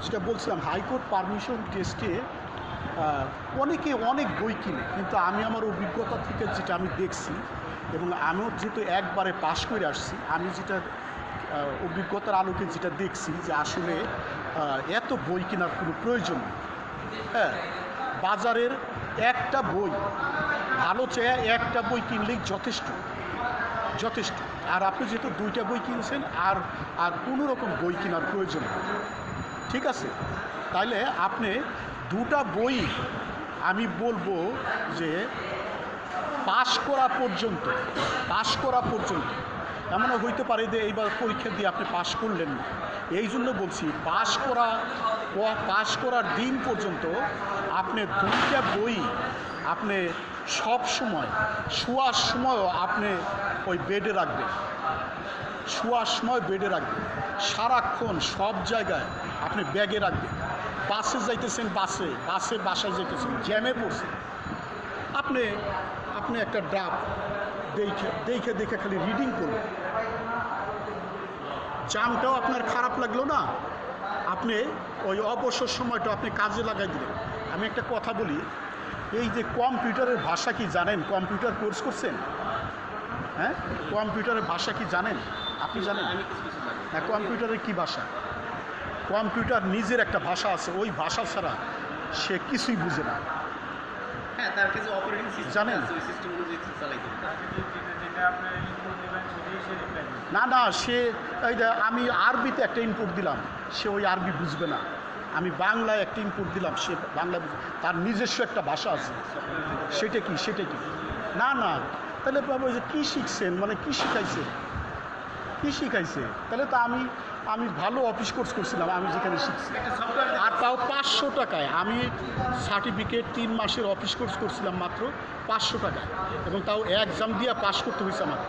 যেটা বলছিলাম high court permission টেস্টে অনেকে অনেক বই কিনে, কিন্তু আমি আমার অভিজ্ঞতা থেকে যেটা আমি দেখছি এবং আমিও যেহেতু একবারে পাশ করে আসছি, আমি যেটা অভিজ্ঞতার আলোকে যেটা দেখছি যে আসলে এত বই কেনার কোনো প্রয়োজন নেই। হ্যাঁ, বাজারের একটা বই ভালো চেয়ে একটা বই কিনলেই যথেষ্ট যথেষ্ট। আর আপনি যেহেতু দুইটা বই কিনছেন আর আর কোনো রকম বই কেনার প্রয়োজন নেই, ঠিক আছে? তাইলে আপনি দুটা বই আমি বলবো যে পাশ করা পর্যন্ত এমনও হইতে পারে যে এইবার পরীক্ষা দিয়ে আপনি পাশ করলেন না, এই জন্য বলছি পাশ করার দিন পর্যন্ত আপনি দুইটা বই আপনি সব সময় শোয়ার সময়ও আপনি ওই বেডে রাখবেন, সারাক্ষণ সব জায়গায় আপনি ব্যাগে রাখবেন। বাসে যাইতেছেন, বাসায় যাইতেছেন, জ্যামে পড়ছেন, আপনি একটা ড্রাফ দেখে খালি রিডিং করবেন। জ্যামটাও আপনার খারাপ লাগলো না, আপনি ওই অবসর সময়টা আপনি কাজে লাগাই দিলেন। আমি একটা কথা বলি, এই যে কম্পিউটারের ভাষা কি জানেন? কম্পিউটার কোর্স করছেন? হ্যাঁ, কম্পিউটারের ভাষা কি জানেন? আপনি জানেন? হ্যাঁ, কম্পিউটারের কি ভাষা? কম্পিউটার নিজের একটা ভাষা আছে, ওই ভাষা ছাড়া সে কিছুই বুঝে না। হ্যাঁ, তার কিছু অপারেটিং সিস্টেম জানেন? আছে, ওই সিস্টেমগুলো যে চালাইতে না সে এই যে আমি আরবিতে একটা ইনপুট দিলাম, সে ওই আরবি বুঝবে না। আমি বাংলায় একটা ইনপুট দিলাম, সে বাংলা তার নিজস্ব একটা ভাষা আছে। সেটা কি না তাহলে ওই যে কী শিখছেন, মানে কী শিখাইছে? তাহলে তো আমি ভালো অফিস কোর্স করছিলাম, আমি যেখানে শিখছি, আর তাও 500 টাকায়। আমি সার্টিফিকেট 3 মাসের অফিস কোর্স করছিলাম মাত্র 500 টাকায়, এবং তাও এক্সাম দিয়ে পাস করতে হয়েছে আমার।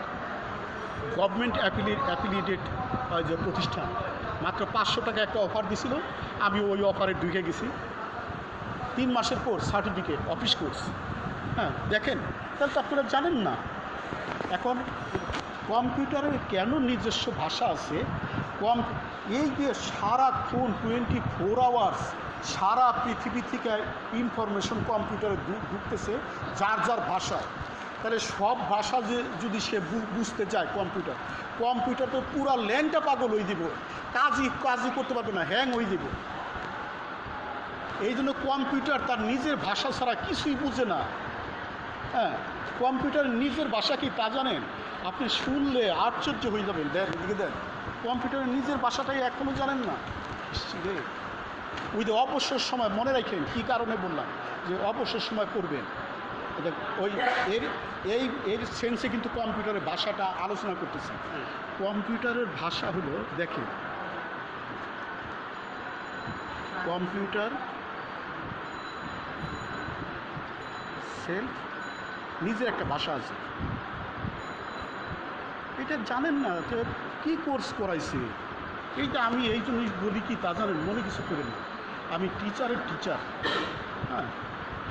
গভর্নমেন্ট অ্যাফিলিয়েটেড যে প্রতিষ্ঠান, মাত্র 500 টাকা একটা অফার দিছিল, আমি ওই অফারে ঢুকে গেছি। 3 মাসের কোর্স, সার্টিফিকেট, অফিস কোর্স। হ্যাঁ, দেখেন, তাহলে তো আপনারা জানেন না। এখন কম্পিউটারের কেন নিজস্ব ভাষা আছে? এই যে সারাক্ষণ 24 আওয়ার্স সারা পৃথিবী থেকে ইনফরমেশন কম্পিউটারে ঢুকতেছে যার ভাষায়, তাহলে সব ভাষা যদি সে বুঝতে চায়, কম্পিউটার তো পুরা ল্যাংটা পাগল হয়ে দিব, কাজই করতে পারবে না, হ্যাং হয়ে দিব। এই জন্য কম্পিউটার তার নিজের ভাষা ছাড়া কিছুই বুঝে না। হ্যাঁ, কম্পিউটারের নিজের ভাষা কি তা জানেন? আপনি শুনলে আশ্চর্য হয়ে যাবেন। দেন কম্পিউটারের নিজের ভাষাটাই এখনও জানেন না। ওই যে অবসর সময় মনে রাখেন, কী কারণে বললাম যে অবসর সময় করবেন, ওই এর সেন্সে কিন্তু কম্পিউটারের ভাষাটা আলোচনা করতেছি। কম্পিউটারের ভাষা হলো, দেখেন, কম্পিউটার সেলফ নিজের একটা ভাষা আছে। এটা জানেন না তো কী কোর্স করাইছে? এইটা আমি এই জন্য বলি কি তা জানেন, মনে কিছু করেন না। আমি টিচার। হ্যাঁ,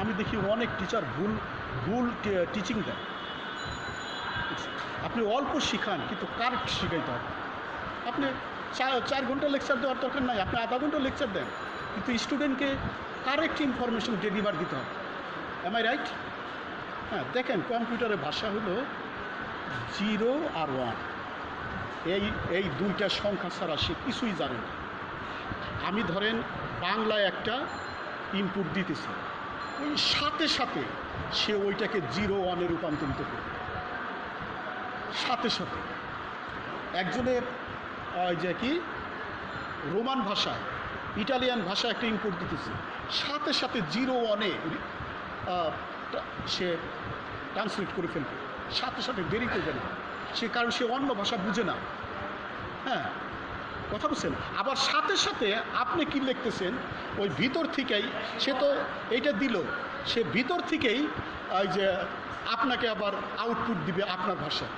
আমি দেখি অনেক টিচার ভুল টিচিং দেয়। আপনি অল্প শিখান, কিন্তু কারেক্ট শিখাইতে হবে। আপনি 4 ঘন্টা লেকচার দেওয়ার দরকার নাই, আপনি আধা ঘন্টা লেকচার দেন, কিন্তু স্টুডেন্টকে কারেক্ট ইনফরমেশন ডেলিভার দিতে হবে। Am I right? হ্যাঁ, দেখেন, কম্পিউটারের ভাষা হলো 0 আর 1। এই দুইটা সংখ্যা ছাড়া সে কিছুই জানে না। আমি ধরেন বাংলায় একটা ইনপুট দিতেছি, ওই সাথে সে ওইটাকে 0 1-এ রূপান্তরিত করে। সাথে একজনে যে কি রোমান ভাষায়, ইটালিয়ান ভাষায় একটা ইনপুট দিতেছে, সাথে 0 1-এ সে ট্রান্সলেট করে ফেলবে, সাথে দেরি করবে না সে, কারণ সে অন্য ভাষা বুঝে না। হ্যাঁ, কথা বুঝছেন? আবার সাথে আপনি কি লিখতেছেন, ওই ভিতর থেকেই সে তো এইটা দিল, সে ভিতর থেকেই ওই যে আপনাকে আবার আউটপুট দিবে আপনার ভাষায়।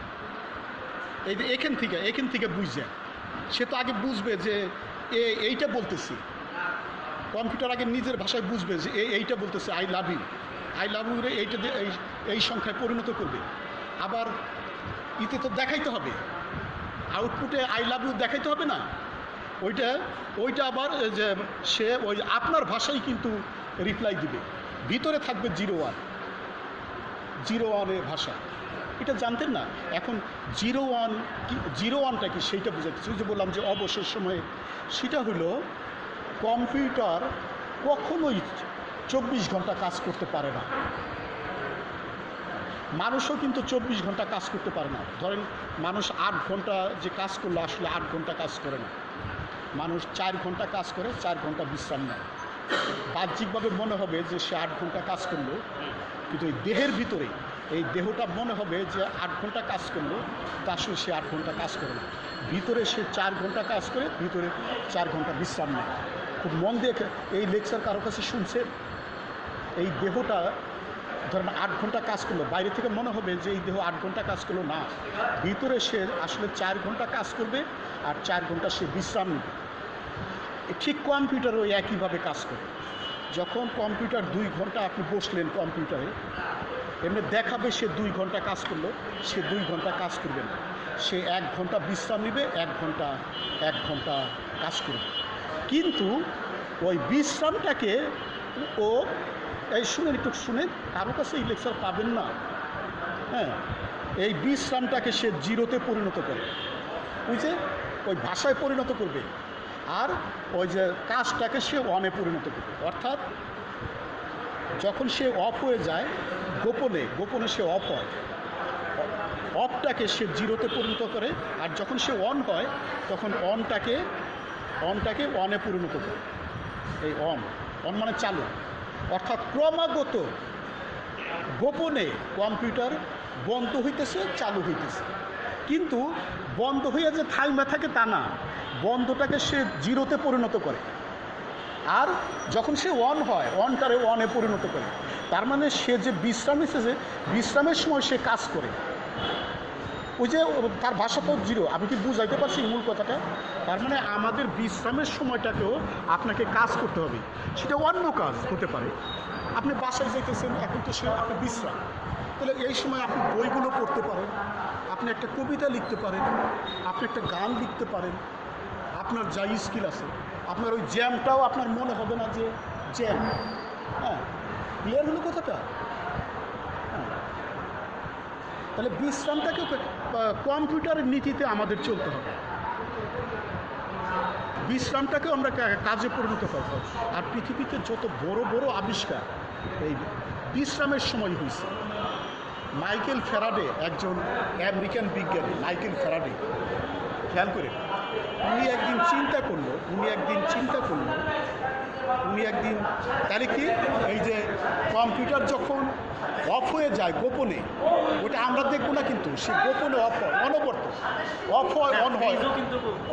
এই যে এখান থেকে বুঝছে, সে তো আগে বুঝবে যে এইটা বলতেছি। কম্পিউটার আগে নিজের ভাষায় বুঝবে যে এইটা বলতেছে, আই লাভ ইউ রে, এইটা এই সংখ্যায় পরিণত করবে। আবার তো দেখাইতে হবে, আউটপুটে আই লাভ ইউ দেখাইতে হবে না? ওইটা ওইটা আবার যে সে ওই আপনার ভাষায় কিন্তু রিপ্লাই দিবে, ভিতরে থাকবে 01 ভাষা। এটা জানতেন না? এখন 01টা কি সেইটা বুঝাচ্ছি। যে বললাম যে অবসর সময়ে, সেটা হলো কম্পিউটার কখনোই 24 ঘন্টা কাজ করতে পারে না। মানুষও কিন্তু 24 ঘন্টা কাজ করতে পারে না। ধরেন মানুষ 8 ঘন্টা যে কাজ করলো, আসলে 8 ঘন্টা কাজ করে না। মানুষ 4 ঘন্টা কাজ করে, 4 ঘন্টা বিশ্রাম নেয়। বাহ্যিকভাবে মনে হবে যে সে 8 ঘন্টা কাজ করলো, কিন্তু এই দেহের ভিতরে এই দেহটা মনে হবে যে 8 ঘন্টা কাজ করলো, তা আসলে সে 8 ঘন্টা কাজ করে না। ভিতরে সে 4 ঘন্টা কাজ করে, ভিতরে 4 ঘন্টা বিশ্রাম নেয়। খুব মন দিয়ে এই লেকচার কারো কাছে শুনছেন? এই দেহটা ধরেন 8 ঘন্টা কাজ করলো, বাইরে থেকে মনে হবে যে এই দেহ 8 ঘন্টা কাজ করলো, না, ভিতরে সে আসলে 4 ঘন্টা কাজ করবে আর 4 ঘন্টা সে বিশ্রাম নেবে। ঠিক কম্পিউটারও একইভাবে কাজ করে। যখন কম্পিউটার 2 ঘন্টা আপনি বসলেন কম্পিউটারে, এমনি দেখাবে সে 2 ঘন্টা কাজ করলো, সে 2 ঘন্টা কাজ করবে না। সে 1 ঘন্টা বিশ্রাম নেবে, 1 ঘন্টা কাজ করবে। কিন্তু ওই বিশ্রামটাকে ও এই শুনেন, একটু শুনেন, কারো কাছে এই লেকচার পাবেন না। হ্যাঁ, এই বিশ্রামটাকে সে 0তে পরিণত করে, বুঝছে, ওই ভাষায় পরিণত করবে। আর ওই যে কাজটাকে সে 1-এ পরিণত করবে। অর্থাৎ যখন সে অফ হয়ে যায়, গোপনে সে অফ হয়, অফটাকে সে 0তে পরিণত করে। আর যখন সে অন হয়, তখন অনটাকে 1-এ পরিণত করে। এই অন মানে চালু। অর্থাৎ ক্রমাগত গোপনে কম্পিউটার বন্ধ হইতেছে, চালু হইতেছে। কিন্তু বন্ধ হইয়া যে থাইমা থাকে তা না, বন্ধটাকে সে 0তে পরিণত করে। আর যখন সে অন হয়, অনটারে 1-এ পরিণত করে। তার মানে সে যে বিশ্রাম নিচ্ছে, বিশ্রামের সময় সে কাজ করে। ওই যে তার ভাষা তো 0। আমি কি বুঝাইতে পারছি মূল কথাটা? তার মানে আমাদের বিশ্রামের সময়টাকেও আপনাকে কাজ করতে হবে। সেটা অন্য কাজ হতে পারে। আপনি বাসায় যাইতেছেন, এখন তো সে আপনি বিশ্রাম, তাহলে এই সময় আপনি বইগুলো পড়তে পারেন, আপনি একটা কবিতা লিখতে পারেন, আপনি একটা গান লিখতে পারেন, আপনার যা স্কিল আছে। আপনার ওই জ্যামটাও আপনার মনে হবে না যে জ্যাম। হ্যাঁ, ক্লিয়ার হলো কথাটা? হ্যাঁ, তাহলে বিশ্রামটাকে কম্পিউটারের নীতিতে আমাদের চলতে হবে। বিশ্রামটাকে আমরা কাজে পরিণত করব। আর পৃথিবীতে যত বড় বড় আবিষ্কার এই বিশ্রামের সময় হয়েছে। মাইকেল ফ্যারাডে, একজন আমেরিকান বিজ্ঞানী, মাইকেল ফ্যারাডে, খেয়াল করে, উনি একদিন চিন্তা করলো, তাহলে কি এই যে কম্পিউটার যখন অফ হয়ে যায় গোপনে, ওটা আমরা দেখবো না, কিন্তু সে গোপনে অফ হয়, অনবরত অফ হয় অন হয়,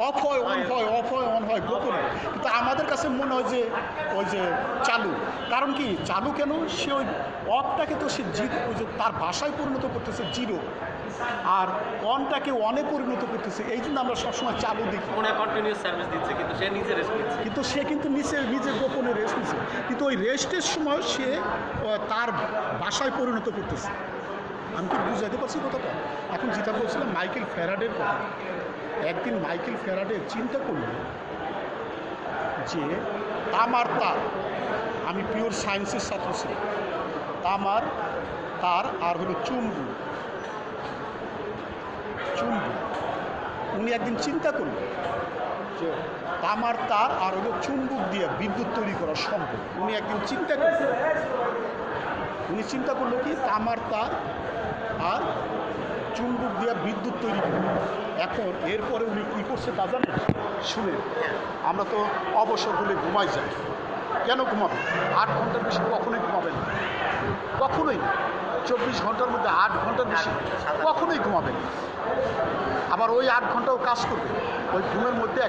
অফ হয় অন হয়, অফ হয় অন হয় গোপনে। কিন্তু আমাদের কাছে মনে হয় যে ওই যে চালু। কারণ কি চালু কেন? সে ওই অফটাকে তো সে ওই যে তার ভাষায় পরিণত করতেছে 0, আর অনটাকে 1-এ পরিণত করতেছে। এই জন্য আমরা সবসময় চালু দেখি। কন্টিনিউয়াস সার্ভিস দিচ্ছে, কিন্তু সে নিজে রেস্ট নিচ্ছে। কিন্তু সে কিন্তু নিজে গোপনে রেস্ট নিচ্ছে, কিন্তু ওই রেস্টের সময় সে তার ভাষায় পরিণত করতেছে। আমি কি বুঝাইতে পারছি কথাটা? এখন যেটা বলছিলাম মাইকেল ফ্যারাডের কথা, একদিন মাইকেল ফ্যারাডে চিন্তা করল যে তামার তার, আমি পিওর সায়েন্সের ছাত্র ছিলাম, তামার তার আর হলো চুম্বু, উনি একদিন চিন্তা করল যে তামার তার আর হলো চুম্বক দিয়ে বিদ্যুৎ তৈরি করা সম্ভব। উনি একদিন চিন্তা করলো কি তামার তার আর চুম্বক দিয়ে বিদ্যুৎ তৈরি করবে। এখন এরপরে উনি কী করছে তা জানেন? শুনে, আমরা তো অবসর হলে ঘুমাই যাই। কেন ঘুমাবে? 8 ঘন্টার বেশি কখনোই ঘুমাবেন না, কখনোই। 24 ঘন্টার মধ্যে 8 ঘন্টার বেশি কখনোই ঘুমাবেন। আবার ওই 8 ঘন্টাও কাজ করবে। ওই ঘুমের মধ্যে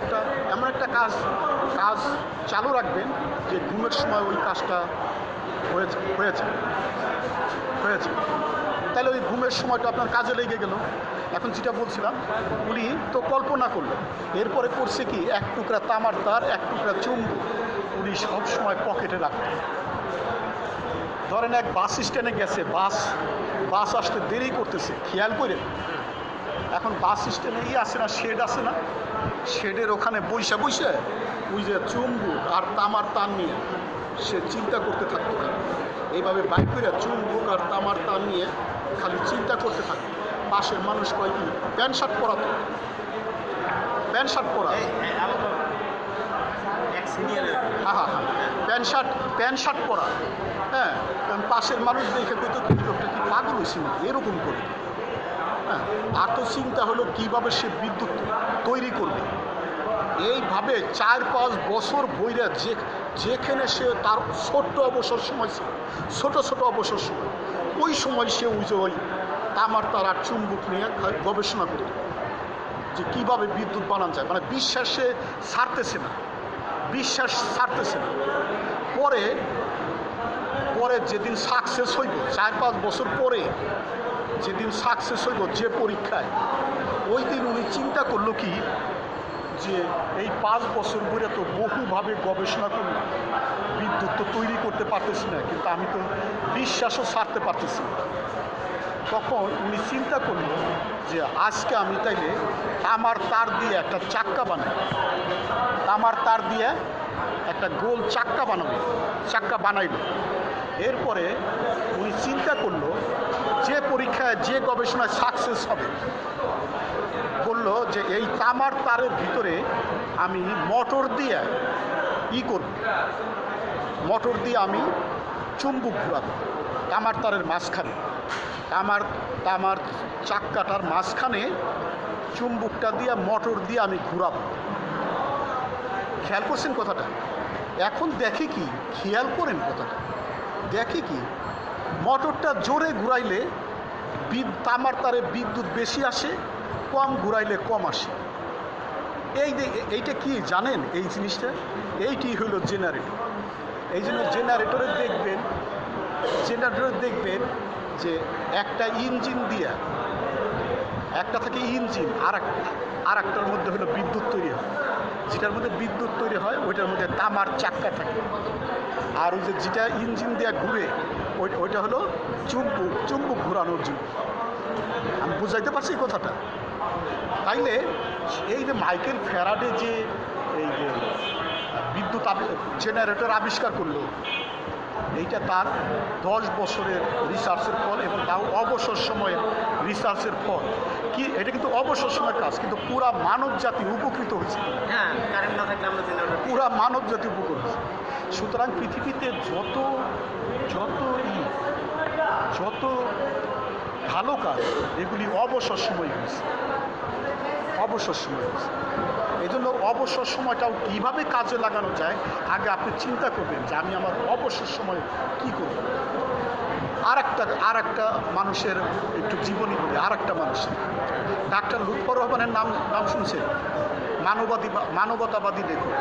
এমন একটা কাজ চালু রাখবেন যে ঘুমের সময় ওই কাজটা হয়েছে। তাহলে ওই ঘুমের সময়টা আপনার কাজে লেগে গেল। এখন যেটা বলছিলাম, উনি তো কল্পনা করলেন, এরপরে করছে কি, 1 টুকরা তামার তার, 1 টুকরা চুম্বক উনি সব সময় পকেটে রাখতেন। ধরেন এক বাস স্ট্যান্ডে গেছে, বাস আসতে দেরি করতেছে, খেয়াল করে এখন বাস স্ট্যান্ডে আছে না, শেড আছে না, শেডের ওখানে বইসা ওই যে চুম্বুক আর তামার তার নিয়ে সে চিন্তা করতে থাকতো। এইভাবে বাইক করে চুম্বুক আর তামার তার নিয়ে খালি চিন্তা করতে থাকে। পাশের মানুষ কয় কি প্যান্ট শার্ট পরাতো, প্যান্ট শার্ট পরা, হ্যাঁ, প্যান্ট শার্ট পরা, হ্যাঁ। কারণ পাশের মানুষ দেখে কইতো কি লোকটা কি পাগল হয়েছে না এরকম করে, হ্যাঁ। আর তো চিন্তা হলো কীভাবে সে বিদ্যুৎ তৈরি করবে। এইভাবে 4-5 বছর বইরা যেখানে সে তার ছোট্ট অবসর সময় ছিল, ছোট অবসর সময়, ওই সময় সে ওই তামার তার আর চুম্বক নিয়ে গবেষণা করত যে কীভাবে বিদ্যুৎ বানানো যায়। মানে বিশ্বাস ছাড়তেছে না। পরে যেদিন সাকসেস হইব, 4-5 বছর পরে যেদিন সাকসেস হইব যে পরীক্ষায়, ওই দিন উনি চিন্তা করলো কি যে এই 5 বছর ধরে তো বহুভাবে গবেষণা করলাম, বিদ্যুৎ তো তৈরি করতে পারতেছি না, কিন্তু আমি তো বিশ্বাসও ছাড়তে পারতেছি না। তখন উনি চিন্তা করলো যে আজকে আমি তাইলে তামার তার দিয়ে একটা চাক্কা বানাই, তামার তার দিয়ে একটা গোল চাক্কা বানাইল। এরপরে উনি চিন্তা করলো যে পরীক্ষায় যে গবেষণায় সাকসেস হবে, বললো যে এই তামার তারের ভিতরে আমি মোটর দিয়ে মোটর দিয়ে আমি চুম্বক ঘুরাবো তামার তারের মাঝখানে, তামার চাক্কাটার মাঝখানে চুম্বকটা দিয়ে মোটর দিয়ে আমি ঘুরাবো। খেয়াল করছেন কথাটা? এখন দেখি কি, খেয়াল করেন কথাটা, দেখি কি মোটরটা জোরে ঘুরাইলে তামার তারে বিদ্যুৎ বেশি আসে, কম ঘুরাইলে কম আসে। এইটা কি জানেন? এই জিনিসটা এইটি হলো জেনারেটর। এই জন্য জেনারেটরে দেখবেন যে একটা ইঞ্জিন দিয়ে, একটা থেকে ইঞ্জিন আর একটার মধ্যে হলো বিদ্যুৎ তৈরি হয়। যেটার মধ্যে বিদ্যুৎ তৈরি হয় ওইটার মধ্যে তামার চাক্কা থাকে, আর ওই যেটা ইঞ্জিন দিয়ে ঘুরে ওইটা হলো চুম্বক ঘুরানোর জন্য। আমি বুঝাইতে পারছি কথাটা? তাইলে এই যে মাইকেল ফ্যারাডে যে এই যে বিদ্যুৎ জেনারেটর আবিষ্কার করলো, এইটা তার 10 বছরের রিসার্চের ফল, এবং তাও অবসর সময়ের রিসার্চের ফল। কি এটা কিন্তু অবসর সময়ের কাজ, কিন্তু পুরা মানব জাতি উপকৃত হয়েছে। হ্যাঁ, কারেন্ট না থাকলে আমরা জেনারেটর, পুরা মানব জাতি উপকৃত হয়েছে। সুতরাং পৃথিবীতে যত ভালো কাজ এগুলি অবসর সময় হয়েছে। এই জন্য অবসর সময়টাও কীভাবে কাজে লাগানো যায়, আগে আপনি চিন্তা করবেন যে আমি আমার অবসর সময় কী করব। আর একটা মানুষের একটু জীবনী বলি, আর একটা মানুষের, ডাক্তার লুৎফর রহমানের নাম শুনছেন? মানবতাবাদী লেখক।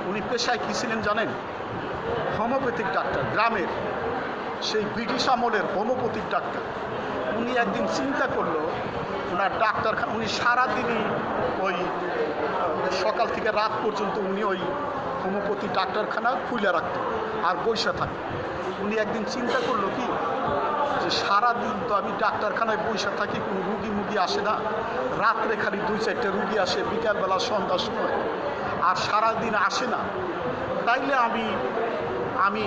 উনি পেশায় কী ছিলেন জানেন? হোমিওপ্যাথিক ডাক্তার, গ্রামের সেই ব্রিটিশ আমলের হোমিওপ্যাথিক ডাক্তার। উনি একদিন চিন্তা করলো ওনার ডাক্তারখানা, উনি সারাদিনই ওই সকাল থেকে রাত পর্যন্ত উনি ওই হোমিওপ্যাথি ডাক্তারখানা খুলে রাখত আর বসে থাকত। উনি একদিন চিন্তা করলো কি যে সারাদিন তো আমি ডাক্তারখানায় বসে থাকি, কোনো রুগী আসে না, রাত্রে খালি 2-4টা রুগী আসে বিকালবেলা সন্ধ্যার সময়, আর সারাদিন আসে না। তাইলে আমি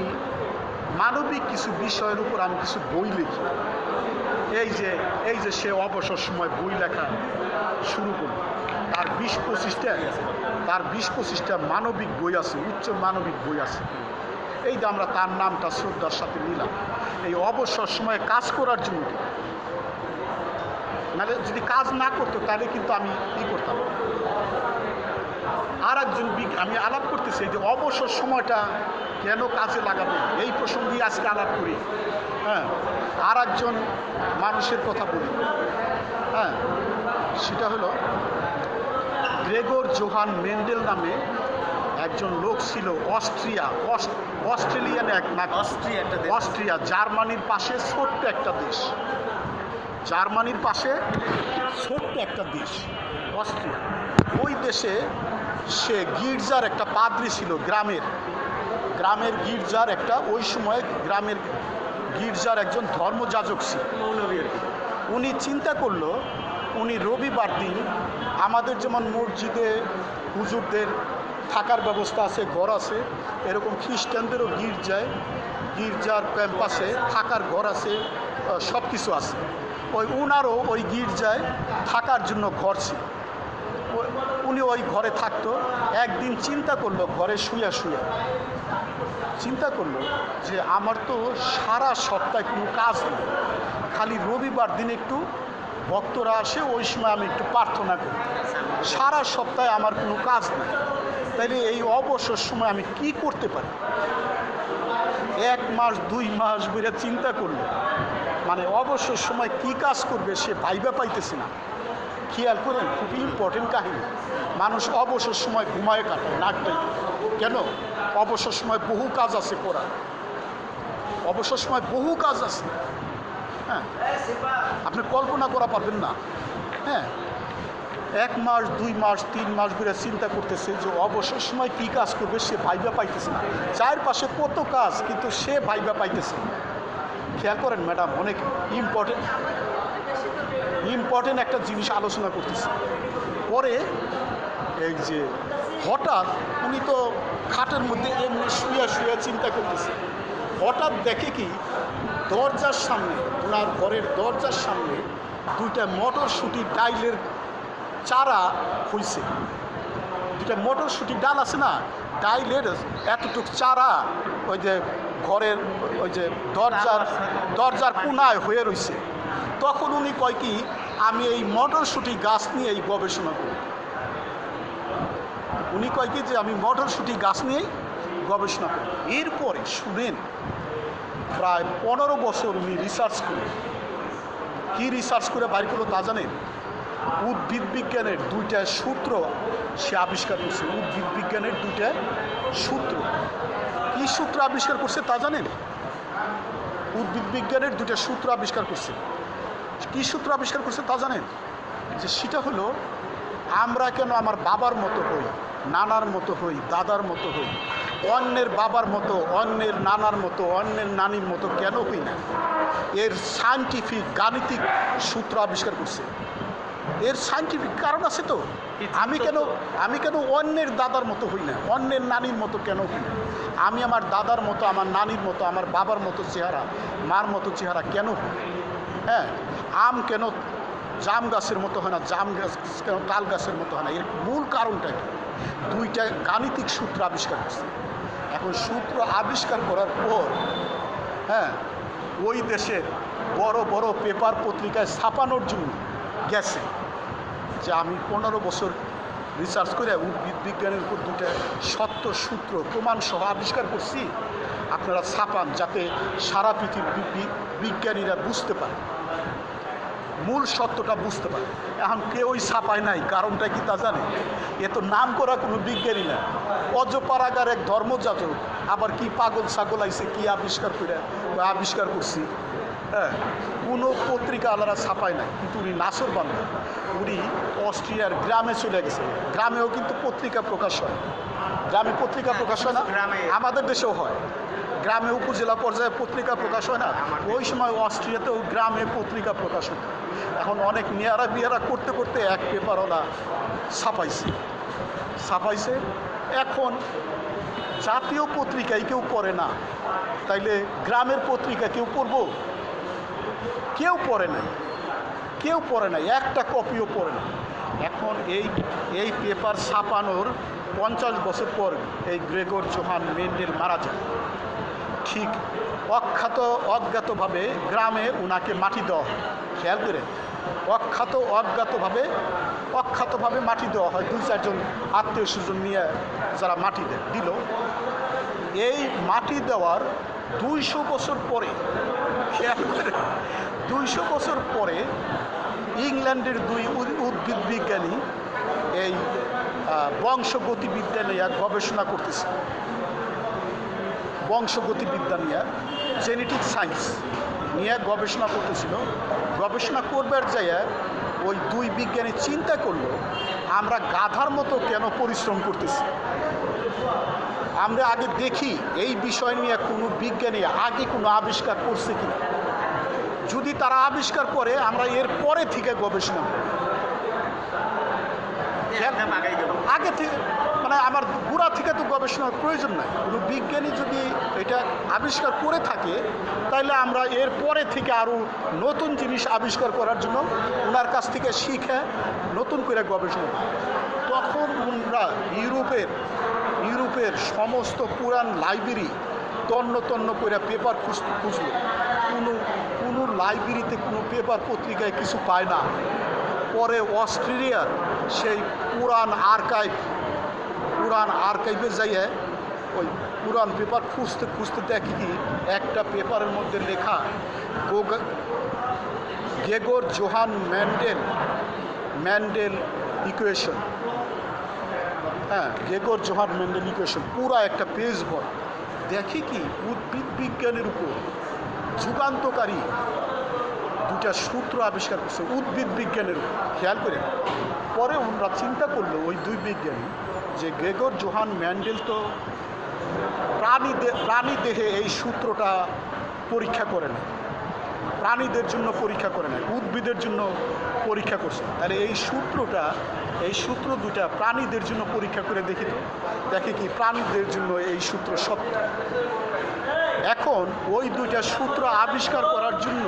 মানবিক কিছু বিষয়ের উপর আমি কিছু বই লিখি। এই যে সে অবসর সময় বই লেখা শুরু করল। তার 20-25টা মানবিক বই আছে, উচ্চ মানবিক বই আছে। এই যে আমরা তার নামটা শ্রদ্ধার সাথে নিলাম। এই অবসর সময়ে কাজ করার জন্য, নাহলে যদি কাজ না করতো তাহলে কিন্তু আমি করতাম। আর একজন আমি আলাপ করতেছি যে অবসর সময়টা কেন কাজে লাগাবে, এই প্রসঙ্গে আজকে আলাপ করি। হ্যাঁ, আর একজন মানুষের কথা বলি। হ্যাঁ, সেটা হলো গ্রেগর জোহান মেন্ডেল নামে একজন লোক ছিল। অস্ট্রিয়া, জার্মানির পাশে ছোট্ট একটা দেশ। অস্ট্রিয়া। ওই দেশে সে গির্জার একটা পাদ্রী ছিল, গ্রামের গির্জার একটা, ওই সময় গ্রামের গির্জার একজন ধর্মযাজক ছিল। উনি চিন্তা করলো উনি রবিবার দিন আমাদের যেমন মসজিদে হুজুরদের থাকার ব্যবস্থা আছে, ঘর আছে, এরকম খ্রিস্টানদেরও গির্জার ক্যাম্পাসে থাকার ঘর আছে, সব কিছু আছে। উনারও ওই গির্জায় থাকার জন্য ঘর ছিল। উনি ওই ঘরে থাকতো। একদিন চিন্তা করলো, ঘরে শুয়ে চিন্তা করলো যে আমার তো সারা সপ্তাহে কোনো কাজ নেই, খালি রবিবার দিন একটু ভক্তরা আসে, ওই সময় আমি একটু প্রার্থনা করি, সারা সপ্তাহে আমার কোনো কাজ নেই, তাইলে এই অবসর সময় আমি কি করতে পারি। 1 মাস 2 মাস ধরে চিন্তা করলো, মানে অবসর সময় কি কাজ করবে সে ভাইবা পাইতেছে না। খেয়াল করেন, খুব ইম্পর্টেন্ট কাহিনী। মানুষ অবসর সময় ঘুমায় কাটায় নাকটাই কেন? অবসর সময় বহু কাজ আছে করার, অবসর সময় বহু কাজ আছে। হ্যাঁ, আপনি কল্পনা করা পারবেন না। হ্যাঁ, 1 মাস 2 মাস 3 মাস ধরে চিন্তা করতেছে যে অবসর সময় কী কাজ করবে সে ভাইবা পাইতেছে না। চারপাশে কত কাজ, কিন্তু সে ভাইবা পাইতেছে না। খেয়াল করেন ম্যাডাম, অনেক ইম্পর্টেন্ট একটা জিনিস আলোচনা করতেছে। পরে এই যে হঠাৎ উনি তো খাটের মধ্যে এমনি শুয়ে চিন্তা করতেছে, হঠাৎ দেখে কি দরজার সামনে, ওনার ঘরের দরজার সামনে 2টা মটরশুঁটি ডাইলের চারা হয়েছে। 2টা মটরশুঁটি ডাল আছে না, ডাইলের এতটুক চারা ওই যে ঘরের ওই যে দরজার কোনায় হয়ে রয়েছে। তখন উনি কয় কি, আমি এই মটরশুঁটি গাছ নিয়ে এই গবেষণা করি। উনি কয় কি যে আমি মটরশুঁটি গাছ নিয়েই গবেষণা করি। এরপরে শুনেন, প্রায় 15 বছর উনি রিসার্চ করে, কি রিসার্চ করে বাইর করলো তা জানেন? উদ্ভিদ বিজ্ঞানের 2টা সূত্র সে আবিষ্কার করছে। উদ্ভিদ বিজ্ঞানের 2টা সূত্র। কি সূত্র আবিষ্কার করছে তা জানেন? উদ্ভিদ বিজ্ঞানের 2টা সূত্র আবিষ্কার করছে। কি সূত্র আবিষ্কার করছে তা জানেন? যে সেটা হলো, আমরা কেন আমার বাবার মতো হই, নানার মতো হই, দাদার মতো হই, অন্যের বাবার মতো, অন্যের নানার মতো, অন্যের নানির মতো কেন হই না? এর সায়েন্টিফিক গাণিতিক সূত্র আবিষ্কার করছে। এর সায়েন্টিফিক কারণ আছে তো। আমি কেন অন্যের দাদার মতো হই না, অন্যের নানির মতো কেন হই না? আমি আমার দাদার মতো, আমার নানির মতো, আমার বাবার মতো চেহারা, মার মতো চেহারা কেন হই? হ্যাঁ, আম কেন জাম গাছের মতো হয় না, জাম গাছ কেন তাল গাছের মতো হয় না? এর মূল কারণটা কি? 2টা গাণিতিক সূত্র আবিষ্কার করছে। এখন সূত্র আবিষ্কার করার পর হ্যাঁ, ওই দেশের বড় বড় পেপার পত্রিকায় ছাপানোর জন্য গেছে যে আমি 15 বছর রিসার্চ করে উদ্ভিদ বিজ্ঞানের উপর 2টা সত্য সূত্র প্রমাণ সহ আবিষ্কার করছি, আপনারা ছাপান, যাতে সারা পৃথিবীর বিজ্ঞানীরা বুঝতে পারে, মূল সত্যটা বুঝতে পারে। এখন কেউই ছাপায় নাই, কারণটা কি তা জানে? এ তো নাম করা কোনো বিজ্ঞানী না, অজপাড়াগার এক ধর্মযাজক, আবার কি পাগল ছাগল আইছে কি আবিষ্কার করছি। হ্যাঁ, কোনো পত্রিকা আলাদা ছাপায় নাই, কিন্তু উনি নাসর বান্দা। উনি অস্ট্রিয়ার গ্রামে চলে গেছে। গ্রামেও কিন্তু পত্রিকা প্রকাশ হয়, গ্রামে পত্রিকা প্রকাশ হয় না? আমাদের দেশেও হয়, গ্রামে উপজেলা পর্যায়ে পত্রিকা প্রকাশ হয় না? ওই সময় অস্ট্রিয়াতেও গ্রামে পত্রিকা প্রকাশ হতো। এখন অনেক মেয়ারা বিয়ারা করতে করতে এক পেপারওয়ালা ছাপাইছে। এখন জাতীয় পত্রিকায় কেউ পড়ে না, তাইলে গ্রামের পত্রিকা কেউ পড়বো? কেউ পড়ে নাই, একটা কপিও পড়ে না। এখন এই পেপার ছাপানোর 50 বছর পর এই গ্রেগর জোহান মেন্ডেল মারা যায়। ঠিক অজ্ঞাতভাবে গ্রামে ওনাকে মাটি দেওয়া হয়। খেয়াল করে, অজ্ঞাতভাবে মাটি দেওয়া হয়। 2-4 জন আত্মীয় স্বজন নিয়ে যারা মাটি দিল। এই মাটি দেওয়ার 200 বছর পরে, খেয়াল করে, 200 বছর পরে ইংল্যান্ডের 2 উদ্ভিদ বিজ্ঞানী এই বংশগতিবিদ্যা নিয়ে গবেষণা করতেছে। বংশগতিবিদ্যা নিয়ে, জেনেটিক সায়েন্স নিয়ে গবেষণা করতেছিল। গবেষণা করবার যাইয়া ওই 2 বিজ্ঞানী চিন্তা করলো, আমরা গাধার মতো কেন পরিশ্রম করতেছি? আমরা আগে দেখি এই বিষয় নিয়ে কোনো বিজ্ঞানী আগে কোনো আবিষ্কার করছে কিনা। যদি তারা আবিষ্কার করে, আমরা এর পরে থেকে গবেষণা করি। একদম আগাই গেল। আগে থেকে মানে আমার গোড়া থেকে তো গবেষণার প্রয়োজন নাই। কোনো বিজ্ঞানী যদি এটা আবিষ্কার করে থাকে তাহলে আমরা এর পরে থেকে আরও নতুন জিনিস আবিষ্কার করার জন্য ওনার কাছ থেকে শিখে নতুন করে গবেষণা করি। তখন ওনারা ইউরোপের সমস্ত পুরান লাইব্রেরি তন্ন তন্ন করে পেপার খুঁজলো, কোনো লাইব্রেরিতে কোনো পেপার পত্রিকায় কিছু পায় না। পরে অস্ট্রেলিয়ার সেই পুরান আর্কাইভে যাইয়ে ওই পুরান পেপার খুঁজতে দেখি কি একটা পেপারের মধ্যে লেখা গেগর জোহান ম্যান্ডেল ইকুয়েশন। হ্যাঁ, গেগর জোহান ম্যান্ডেল ইকুয়েশন পুরা একটা পেজ ভর। দেখি কি উদ্ভিদ বিজ্ঞানের উপর যুগান্তকারী দুটা সূত্র আবিষ্কার করছে উদ্ভিদ বিজ্ঞানের উপর। খেয়াল করে পরে ওনারা চিন্তা করলো ওই দুই বিজ্ঞানী যে গেগর জোহান ম্যান্ডেল তো প্রাণী দেহে এই সূত্রটা পরীক্ষা করে না, প্রাণীদের জন্য পরীক্ষা করে না, উদ্ভিদের জন্য পরীক্ষা করছে। তাহলে এই সূত্র দুটা প্রাণীদের জন্য পরীক্ষা করে দেখি কি প্রাণীদের জন্য এই সূত্র সত্য। এখন ওই দুইটা সূত্র আবিষ্কার করার জন্য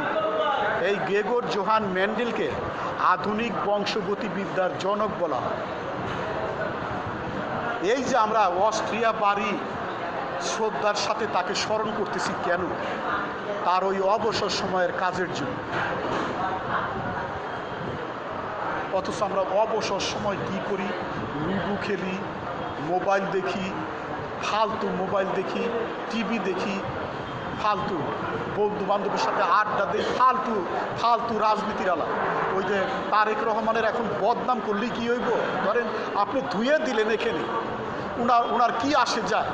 এই গেগর জোহান ম্যান্ডেলকে আধুনিক বংশগতিবিদ্যার জনক বলা হয়। এই যে আমরা অস্ট্রিয়া বাড়ি শ্রদ্ধার সাথে তাকে স্মরণ করতেছি কেন? তার ওই অবসর সময়ের কাজের জন্য। অথচ আমরা অবসর সময় কী করি? লুডো খেলি, মোবাইল দেখি, ফালতু মোবাইল দেখি, টিভি দেখি, ফালতু বন্ধু বান্ধবের সাথে আড্ডা দিই, ফালতু রাজনীতির আলাপ। ওই যে তারেক রহমানের এখন বদনাম করলেই কী হইব? ধরেন আপনি ধুয়ে দিলেন এখানে, ওনার কি আসে যায়?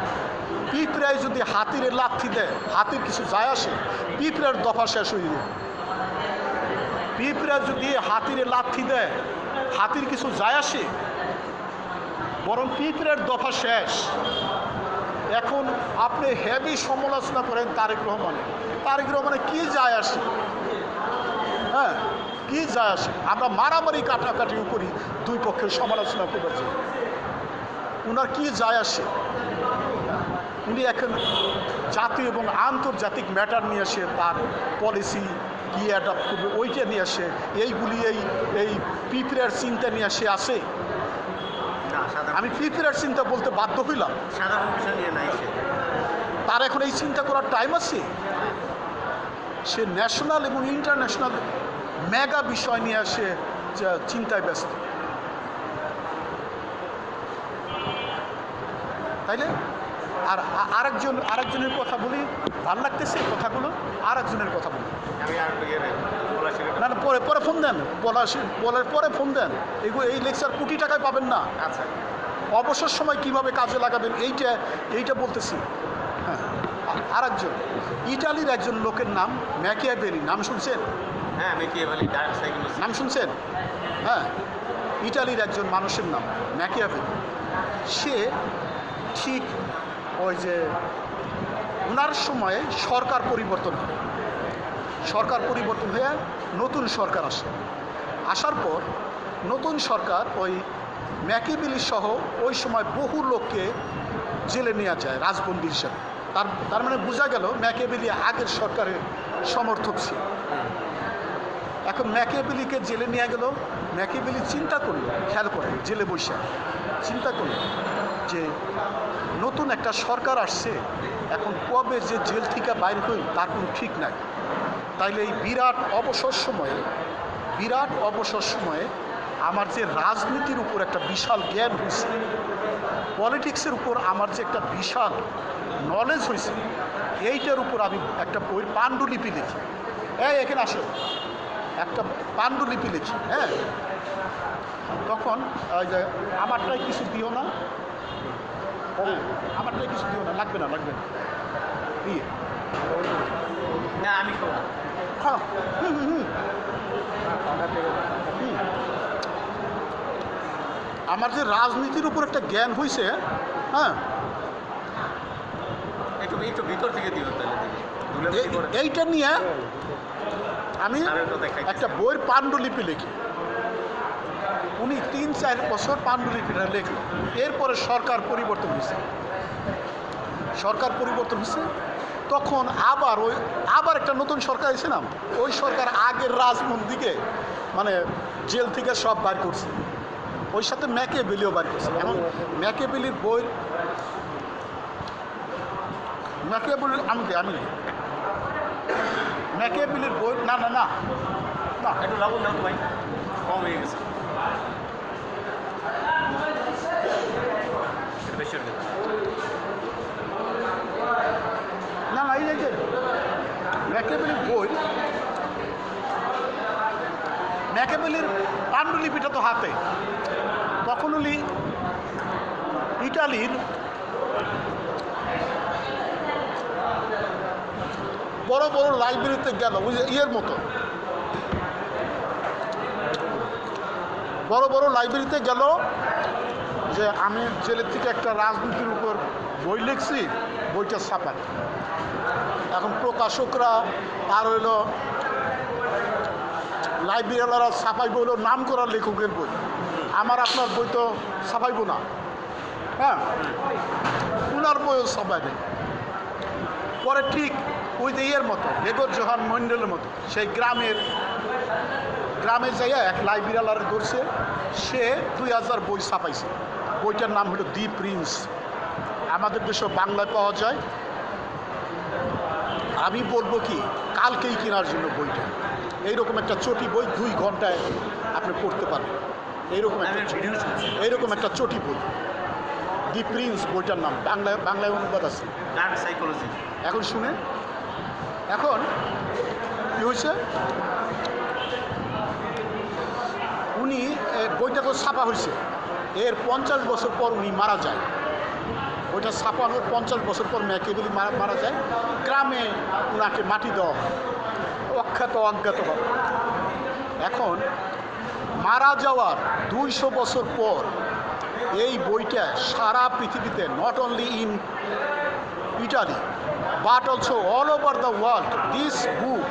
পিঁপড়ায় যদি হাতির লাথি দেয়, হাতির কিছু যায় আসে? পিঁপড়ার দফা শেষ হয়ে যায়। পিঁপড়া যদি হাতির লাথি দেয়, হাতির কিছু যায় আসে? বরং পিঁপড়ার দফা শেষ। এখন আপনি হেভি সমালোচনা করেন তারেক রহমানের কি যায় আসে? হ্যাঁ, কি যায় আসে? আমরা মারামারি কাটাকাটিও করি দুই পক্ষের সমালোচনা করার জন্য, ওনার কি যায় আসে? উনি এখন জাতীয় এবং আন্তর্জাতিক ম্যাটার নিয়ে আসে, তার পলিসি কি অ্যাডাপ্ট করবে ওইটা নিয়ে আসে। এইগুলি এই পিঁপড়ার চিন্তা নিয়ে আসে আসে। আমি পিঁপড়ার চিন্তা বলতে বাধ্য হইলাম। সাধারণ বিষয় নিয়ে নাই সে। তার এখন এই চিন্তা করার টাইম আছে? সে ন্যাশনাল এবং ইন্টারন্যাশনাল মেগা বিষয় নিয়ে আসে চিন্তায় ব্যস্ত। তাইলে আর আরেকজনের কথা বলি, ভাল লাগতেছে কথাগুলো। আরেকজনের কথা বলি, আমি আর না না পরে ফোন দেন, বলার পরে ফোন দেন। এই লেকচার কোটি টাকায় পাবেন না। আচ্ছা, অবসর সময় কিভাবে কাজে লাগাবেন এইটা বলতেছি। হ্যাঁ, আরেকজন ইটালির একজন লোকের নাম ম্যাকিয়াভেলি, নাম শুনছেন? হ্যাঁ, ম্যাকিয়াভেলি ডার্ক সাইকোলজি নাম শুনছেন? হ্যাঁ, ইটালির একজন মানুষের নাম ম্যাকিয়াভেলি। সে ঠিক ওই যে ওনার সময়ে সরকার পরিবর্তন হয়ে নতুন সরকার আসার পর নতুন সরকার ওই ম্যাকিয়াভেলি সহ ওই সময় বহু লোককে জেলে নেওয়া যায় রাজবন্দী হিসাবে। তার মানে বোঝা গেল ম্যাকিয়াভেলি আগের সরকারের সমর্থক ছিল। এখন ম্যাকিয়াভেলিকে জেলে নিয়ে গেল। ম্যাকিয়াভেলি চিন্তা করলো, খেয়াল করে জেলে বসে চিন্তা করলো যে নতুন একটা সরকার আসছে, এখন কবে যে জেল থেকে বাইরে হই তার কোনো ঠিক নাই। তাইলে এই বিরাট অবসর সময়ে আমার যে রাজনীতির উপর একটা বিশাল জ্ঞান হয়েছে, পলিটিক্সের উপর আমার যে একটা বিশাল নলেজ হয়েছে, এইটার উপর আমি একটা বইয়ের পাণ্ডুলিপি লিখি। এখানে আসো, একটা পাণ্ডুলিপি লিখি। হ্যাঁ, তখন ওই যে আমারটাই কিছু দিও না, আমারটাই কিছু দিও না, লাগবে না না, আমি খাবো। হ্যাঁ, আমার যে রাজনীতির উপর একটা জ্ঞান হয়েছে, হ্যাঁ, একটু ভিতর থেকে দিও তাহলে এইটা নিয়ে আমি একটা বইয়ের পাণ্ডুলিপি লিখি। উনি 3-4 বছর পাণ্ডুলিপিটা লেখল। এরপরে সরকার পরিবর্তন হয়েছে, তখন আবার একটা নতুন সরকার এসে না, ওই সরকার আগের রাজমন্ত্রীকে মানে জেল থেকে সব বার করছে, ওই সাথে ম্যাকিয়াভেলিও বার করছে। এখন ম্যাকিয়াভেলির বই ম্যাকিয়াভেলির বই না না না না একটু লাভ দাও তো ভাই, কম হয়ে গেছে, একটু বেশি হয়ে গেছে। না না এই যে ম্যাকিয়াভেলির পাণ্ডুলিপিটা তো হাতে, তখন উনি ইটালির বড় বড় লাইব্রেরিতে গেল, ইয়ের মতো বড় বড় লাইব্রেরিতে গেল যে আমি জেলের থেকে একটা রাজনীতির উপর বই লিখছি, বইটা ছাপান। এখন প্রকাশকরা আর হইল লাইব্রেরিওয়ালারা ছাপাইব হইল নাম করা লেখকের বই, আমার আপনার বই তো ছাপাইব না, হ্যাঁ, উনার বইও ছাপাইবে। পরে ঠিক ওই যে ইয়ের মতো বেগর জোহান মন্ডলের মতো সেই গ্রামে যাইয়া এক লাইব্রেরিওয়ালার ধরছে, সে 2000 বই ছাপাইছে। বইটার নাম হলো দি প্রিন্স, আমাদের দেশে বাংলায় পাওয়া যায়। আমি বলবো কি কালকেই কেনার জন্য বইটা, এইরকম একটা চটি বই 2 ঘন্টায় আপনি পড়তে পারবেন, এইরকম একটা চটি বই, দি প্রিন্স বইটার নাম, বাংলায় অনুবাদ আছে, ডার্ক সাইকোলজি। এখন শুনে, এখন কি হয়েছে, উনি বইটা তো ছাপা হয়েছে, এর 50 বছর পর উনি মারা যায়। ওইটা ছাপানোর 50 বছর পর ম্যাকিয়াভেলি মারা যায়, গ্রামে ওনাকে মাটি দেওয়া হয় অজ্ঞাতভাবে। এখন মারা যাওয়ার 200 বছর পর এই বইটা সারা পৃথিবীতে, not only in Italy but also all over the world, this book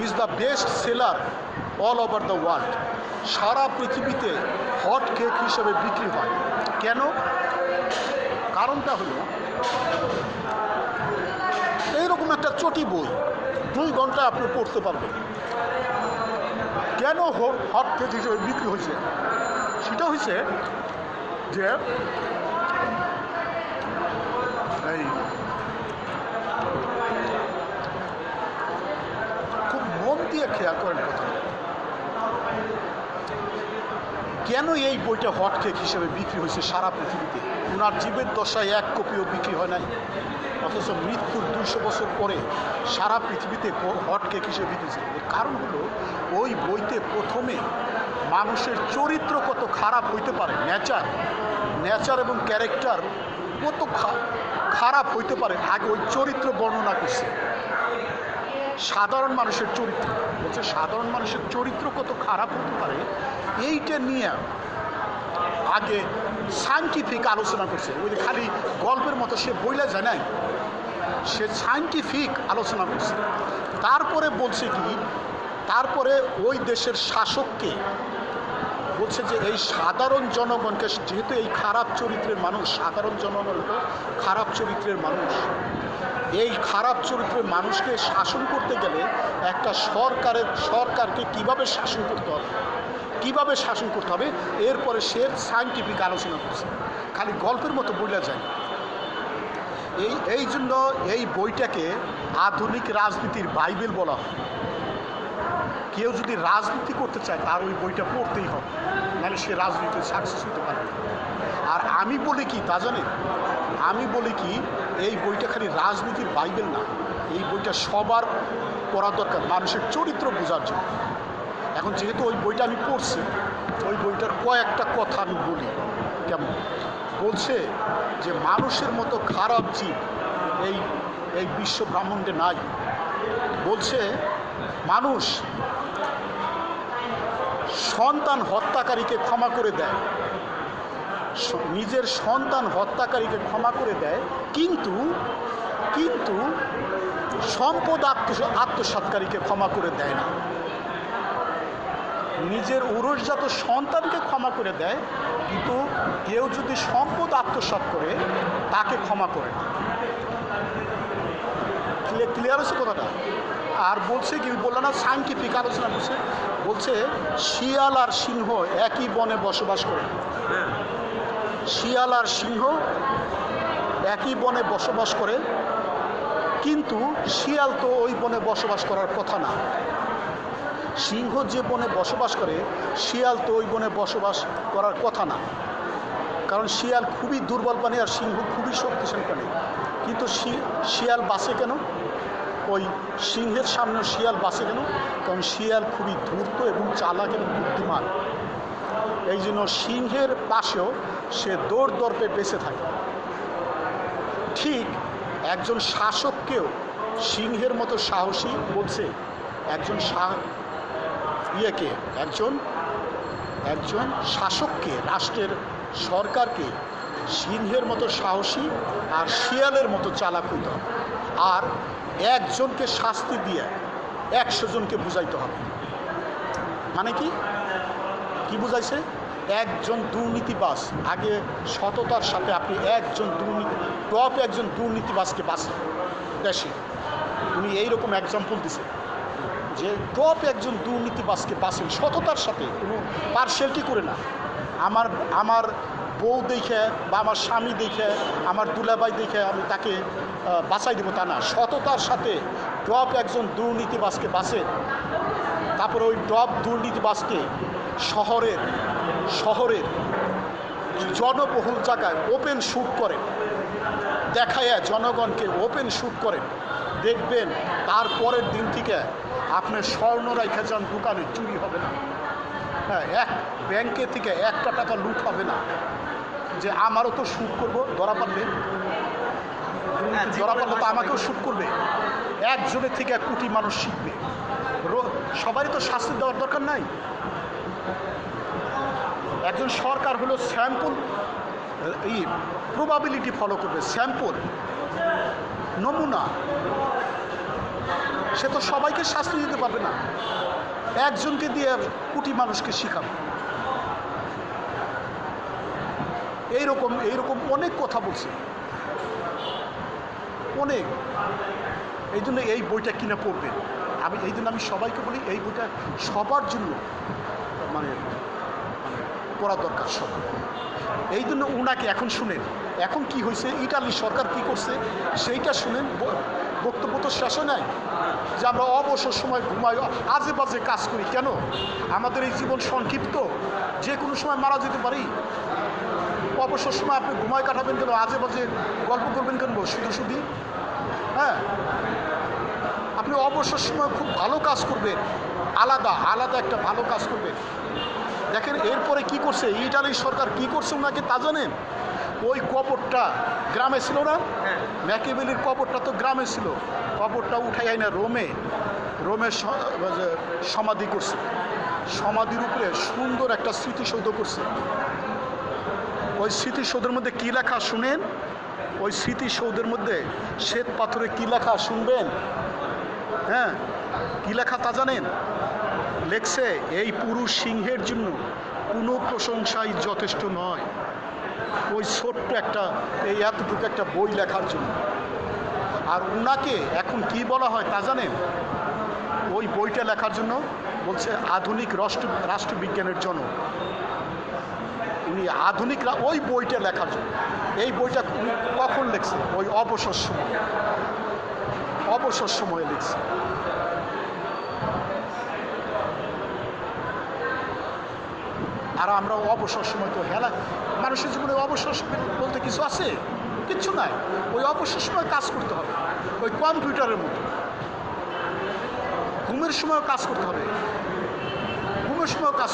is the best seller all over the world. সারা পৃথিবীতে হট কেক হিসেবে বিক্রি হয়। কেন? কারণটা হলো এইরকম একটা চটি বই 2 ঘন্টায় আপনি পড়তে পারবেন। কেন হট কেক হিসেবে বিক্রি হয়েছে? সেটা হয়েছে যে এই খুব মন দিয়ে খেয়াল করেন কথা, কেন এই বইটা হট কেক হিসেবে বিক্রি হয়েছে সারা পৃথিবীতে? ওনার জীবের দশায় 1 কপিও বিক্রি হয় নাই, অথচ মৃত্যুর 200 বছর পরে সারা পৃথিবীতে হট কেক হিসেবে বিক্রি হয়েছে। এর কারণ হলো ওই বইতে প্রথমে মানুষের চরিত্র কত খারাপ হইতে পারে, নেচার এবং ক্যারেক্টার কত খারাপ হইতে পারে আগে ওই চরিত্র বর্ণনা করছে। সাধারণ মানুষের চরিত্র বলছে, সাধারণ মানুষের চরিত্র কত খারাপ হতে পারে এইটা নিয়ে আগে সায়েন্টিফিক আলোচনা করছে। ওই খালি গল্পের মতো সে বইলা যায় নাই, সে সায়েন্টিফিক আলোচনা করছে। তারপরে বলছে কি, তারপরে ওই দেশের শাসককে বলছে যে এই সাধারণ জনগণকে, যেহেতু এই খারাপ চরিত্রের মানুষ, সাধারণ জনগণ হলো খারাপ চরিত্রের মানুষ, এই খারাপ চরিত্রের মানুষকে শাসন করতে গেলে একটা সরকারকে কিভাবে শাসন করতে হবে, এরপরে সে সায়েন্টিফিক আলোচনা করছে, খালি গল্পের মতো বলা যায়। এই জন্য এই বইটাকে আধুনিক রাজনীতির বাইবেল বলা হয়। কেউ যদি রাজনীতি করতে চায় তার ওই বইটা পড়তেই হবে, নাহলে সে রাজনীতিতে সাকসেস হতে পারবে। আর আমি বলি কি তা জানেন, আমি বলি কি এই বইটা খালি রাজনীতির বাইবেল না, এই বইটা সবার পড়া দরকার মানুষের চরিত্র বোঝার জন্য। এখন যেহেতু ওই বইটা আমি পড়ছি, ওই বইটার কয়েকটা কথা আমি বলি। কেমন বলছে যে মানুষের মতো খারাপ জীব এই বিশ্ব ব্রহ্মাণ্ডে নাই। বলছে মানুষ সন্তান হত্যাকারীকে ক্ষমা করে দেয়, নিজের সন্তান হত্যাকারীকে ক্ষমা করে দেয়, কিন্তু সম্পদ আত্মসাৎকারীকে ক্ষমা করে দেয় না। নিজের ঔরসজাত সন্তানকে ক্ষমা করে দেয়, কিন্তু কেউ যদি সম্পদ আত্মসাৎ করে তাকে ক্ষমা করে না। ক্লিয়ার হচ্ছে কথাটা? আর বলছে কি, বললো না সাইন্টিফিক আলোচনা করছে, বলছে শিয়াল আর সিংহ একই বনে বসবাস করে। শিয়াল আর সিংহ একই বনে বসবাস করে, কিন্তু শিয়াল তো ওই বনে বসবাস করার কথা না। সিংহ যে বনে বসবাস করে, শিয়াল তো ওই বনে বসবাস করার কথা না, কারণ শিয়াল খুবই দুর্বল প্রাণী আর সিংহ খুবই শক্তিশালী প্রাণী। কিন্তু শিয়াল বাঁচে কেন? ওই সিংহের সামনে শিয়াল বাঁচে কেন? কারণ শিয়াল খুবই ধূর্ত এবং চালাক এবং বুদ্ধিমান। এই জন্য সিংহের পাশেও সে দৌড় দর্পে বেঁচে থাকে। ঠিক একজন শাসককেও সিংহের মতো সাহসী বলছে, একজন একজন শাসককে, রাষ্ট্রের সরকারকে সিংহের মতো সাহসী আর শিয়ালের মতো চালাক হইতে হবে, আর একজনকে শাস্তি দিয়ে 100 জনকে বুঝাইতে হবে। মানে কি বুঝাইছে? একজন দুর্নীতিবাজ, আগে সততার সাথে আপনি একজন দুর্নীতিবাজকে বাঁচেন দেশে, উনি এইরকম এক্সাম্পল দিছে যে একজন দুর্নীতিবাজকে বাঁচেন সততার সাথে, কোনো পার্সিয়ালিটি করে না। আমার বউ দেখে বা আমার স্বামী দেখে, আমার দুলাভাই দেখে আমি তাকে বাঁচাই দেবো তা না, সততার সাথে একজন দুর্নীতিবাজকে বাঁচেন। তারপরে ওই দুর্নীতিবাজকে শহরের জনবহুল জায়গায় ওপেন শ্যুট করেন, দেখায় জনগণকে ওপেন শ্যুট করেন, দেখবেন তারপরের দিন থেকে আপনার স্বর্ণ রাইখা যান দোকানে, চুরি হবে না। হ্যাঁ, এক ব্যাংকে থেকে 1 টাকা লুট হবে না। যে আমারও তো শ্যুট করবো, ধরা পারলে তো আমাকেও শ্যুট করবে। একজনের থেকে 1 কোটি মানুষ শিখবে। সবারই তো শাস্তি দেওয়ার দরকার নাই। একজন সরকার হলো স্যাম্পল প্রবাবিলিটি ফলো করবে, স্যাম্পল নমুনা। সে তো সবাইকে শাস্তি দিতে পারবে না, একজনকে দিয়ে কোটি মানুষকে শিখাবে। এইরকম অনেক কথা বলছে, অনেক। এই জন্য এই বইটা কিনে পড়বেন। আমি সবাইকে বলি, এই বইটা সবার জন্য মানে পড়া দরকার সবার। এই জন্য উনাকে এখন শুনেন, এখন কি হয়েছে, ইটালি সরকার কি করছে সেইটা শুনেন। বক্তব্য তো শেষ হয় নাই যে আমরা অবসর সময় ঘুমাই, আজে বাজে কাজ করি কেন? আমাদের এই জীবন সংক্ষিপ্ত, যে কোনো সময় মারা যেতে পারি। অবসর সময় আপনি ঘুমায় কাটাবেন কেন? আজে বাজে গল্প করবেন কেন শুধু? হ্যাঁ, আপনি অবসর সময় খুব ভালো কাজ করবেন, আলাদা একটা ভালো কাজ করবেন। দেখেন এরপরে কি করছে ইটালির সরকার, কি করছে ওনাকে তা জানেন? ওই কবরটা গ্রামে ছিল না, ম্যাকিয়াভেলির কবরটা তো গ্রামে ছিল, কবরটা উঠাই না রোমে সমাধি করছে। সমাধির উপরে সুন্দর একটা স্মৃতিসৌধ করছে। ওই স্মৃতিসৌধের মধ্যে কী লেখা শুনেন? ওই স্মৃতিসৌধের মধ্যে শ্বেত পাথরে কী লেখা শুনবেন? হ্যাঁ, কী লেখা তা জানেন? লেখছে, এই পুরুষ সিংহের জন্য কোনো প্রশংসাই যথেষ্ট নয়। ওই ছোট্ট এতটুকু একটা বই লেখার জন্য। আর উনাকে এখন কি বলা হয় তা জানেন? ওই বইটা লেখার জন্য বলছে আধুনিক রাষ্ট্রবিজ্ঞানের জনক। উনি আধুনিক ওই বইটা লেখার জন্য। এই বইটা উনি কখন লিখছে? ওই অবসর সময়ে লিখছে। আর আমরা অবসর সময় তো মানুষের জীবনে অবসর সময় বলতে কিছু আছে? কিচ্ছু নাই। ওই অবসর সময় কাজ করতে হবে, ওই কম্পিউটারের মতো। ঘুমের সময়ও কাজ করতে হবে, ঘুমের সময় কাজ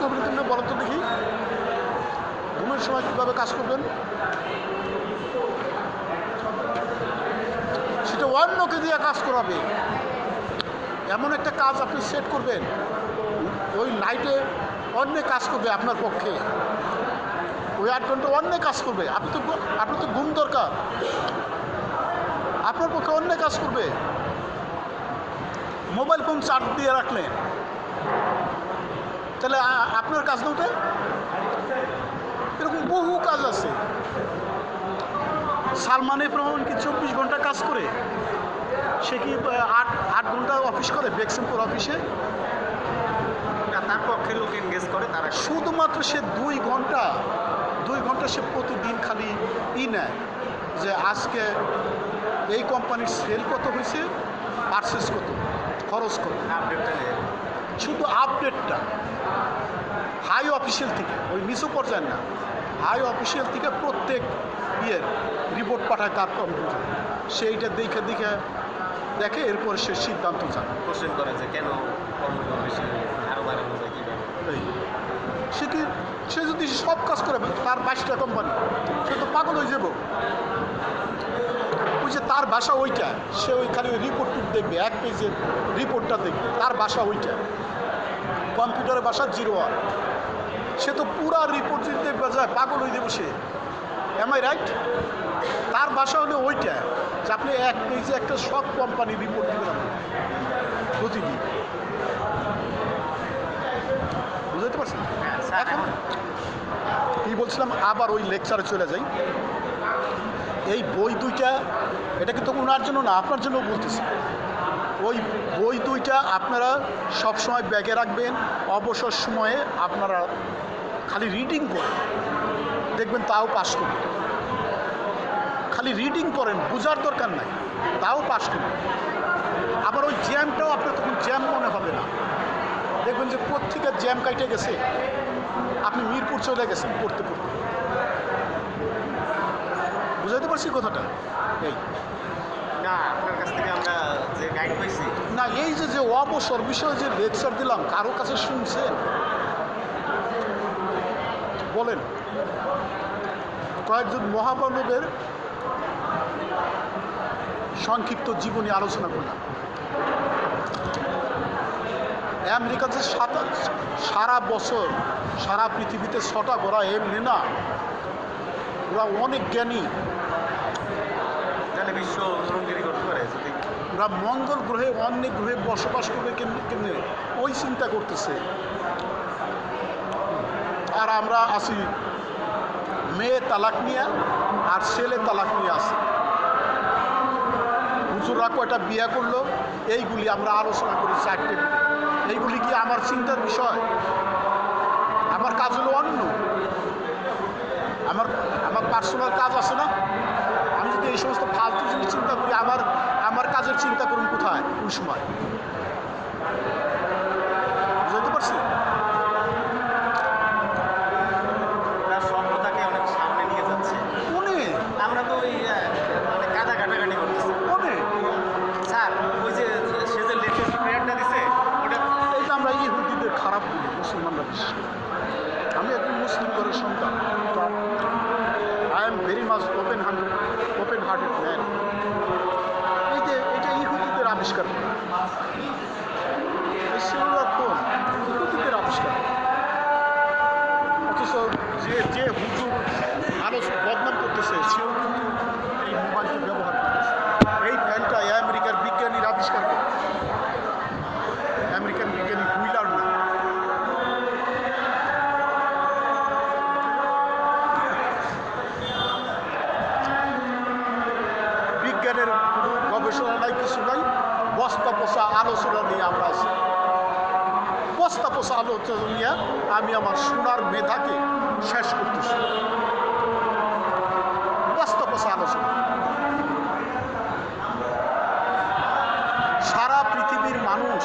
করবেন তুমি বলো তো দেখি, ঘুমের সময় কীভাবে কাজ করবেন? সেটা অন্যকে দিয়ে কাজ করাবে, এমন একটা কাজ আপনি সেট করবেন, ওই নাইটে অন্য কাজ করবে আপনার পক্ষে। ওই ওই 8 ঘন্টা অন্যায় কাজ করবে। আপনার তো ঘুম দরকার, আপনার পক্ষে অন্যায় কাজ করবে। মোবাইল ফোন চার্জ দিয়ে রাখলেন, তাহলে আপনার কাজ না ওঠে? এরকম বহু কাজ আছে। সালমানের প্রমাণ কি 24 ঘন্টা কাজ করে? সে কি 8 ঘন্টা অফিস করে বেক্সিমপুর অফিসে? তার পক্ষে লোক এনগেজ করে তারা। শুধুমাত্র সে 2 ঘন্টা সে প্রতিদিন খালি নেয় যে আজকে এই কোম্পানির সেল কত হয়েছে, পারচেস কত, খরচ কত, আপডেটটা নেই। শুধু আপডেটটা হাই অফিসিয়াল থেকে, ওই নিচু পর্যায়ে না, হাই অফিসিয়াল থেকে প্রত্যেক রিপোর্ট পাঠায় তার কম্পিউটার। সেইটা দেখে এরপরে সে সিদ্ধান্ত জানে। কোশ্চেন করে যে কেন কর্মটা বেশি আরও বাড়ানো যায় কীভাবে। সে যদি সব কাজ করে, তার 22টা কোম্পানি, সে তো পাগল হয়ে যাব। ওই যে তার ভাষা ওইটা, সে ওইখানে রিপোর্ট দেখবে, 1 পেজের রিপোর্টটা দেখবে, তার ভাষা ওইটা, কম্পিউটারের ভাষা 01। সে তো পুরা রিপোর্ট দেখবে, যায় পাগল হয়ে যাবো সে। M I right? তার ভাষা হলো ওইটা যে আপনি 1 পেজে একটা সব কোম্পানি রিপোর্ট দিবেন প্রতিদিন। বুঝতে পারছেন? এখন কি বলছিলাম, আবার ওই লেকচারে চলে যাই। এই বই দুইটা, এটা কিন্তু ওনার জন্য না, আপনার জন্য বলতেছি। ওই বই দুইটা আপনারা সবসময় ব্যাগে রাখবেন। অবসর সময়ে আপনারা খালি রিডিং করেন, দেখবেন তাও পাস করবেন। খালি রিডিং করেন, বোঝার দরকার নাই, তাও পাস করবেন। আবার ওই জ্যামটাও আপনার তখন জ্যাম মনে হবে না। দেখবেন যে প্রত্যেকের জ্যাম কাটে গেছে, আপনি মিরপুর চলে গেছেন পড়তে। বুঝাইতে পারছি কথাটা? এই না, আপনার কাছ থেকে আমরা যে গাইড পাইছি না, এই যে অবসর বিষয়ে যে লেকচার দিলাম, কারো কাছে শুনছেন? বলেন। কয়েকজন মহামানবের সংক্ষিপ্ত জীবনী আলোচনা করলাম। আমেরিকাতে সারা বছর সারা পৃথিবীতে 6টা ঘোরা এমনি না, ওরা অনেক জ্ঞানী। তাহলে বিশ্ব রঙ্গিরি করতে পারে যদি ওরা মঙ্গল গ্রহে অন্য গ্রহে বসবাস করবে কেমনে ওই চিন্তা করতেছে। আর আমরা আছি মেয়ে তালাক নিয়ে আর ছেলে তালাক নিয়ে আসি। হুজুররা কয়টা বিয়ে করলো, এইগুলি আমরা আলোচনা করি 4টে মিলে। এইগুলি কি আমার চিন্তার বিষয়? আমার কাজ হলো অন্য, আমার পার্সোনাল কাজ আছে না। আমি যদি এই সমস্ত ফালতু জিনিস চিন্তা করি, আমার কাজের চিন্তা করুন কোথায় ওই সময়? বুঝতে পারছি? তার সভ্যতাকে অনেক সামনে নিয়ে যাচ্ছে। অনেক আমরা তো ওই মানে কাদা কাটাকাটি করতেছি। অনেক স্যার ওই যে সে যে লেটেস্ট প্লেয়ারটা দিছে ওটা এই যে আমরা ইহুদিদের খারাপ বলি, মুসলমানরা বেশি। আমি একজন মুসলিম ঘরের সন্তান, I am very much open hearted man. এটা ইহুদিদের আবিষ্কার, এই সেলুলার ফোন ইহুদিদের আবিষ্কার। অথচ যে হুজুর আলো বদনাম করতেছে, সেও কিন্তু এই মোবাইলটি ব্যবহার করতেছে। এই ফ্যানটা আমেরিকার বিজ্ঞানীর আবিষ্কার করে, আমেরিকান বিজ্ঞানী হুইলার না। বিজ্ঞানের গবেষণা নাই, কিছু নাই, বস্তা পোষা আলোচনা নিয়ে আমরা আছি। বস্তা পোষা আলোচনা নিয়ে আমি আমার সোনার মেধাকে শেষ করতেছি। বস্তা পোষা আলোচনা। সারা পৃথিবীর মানুষ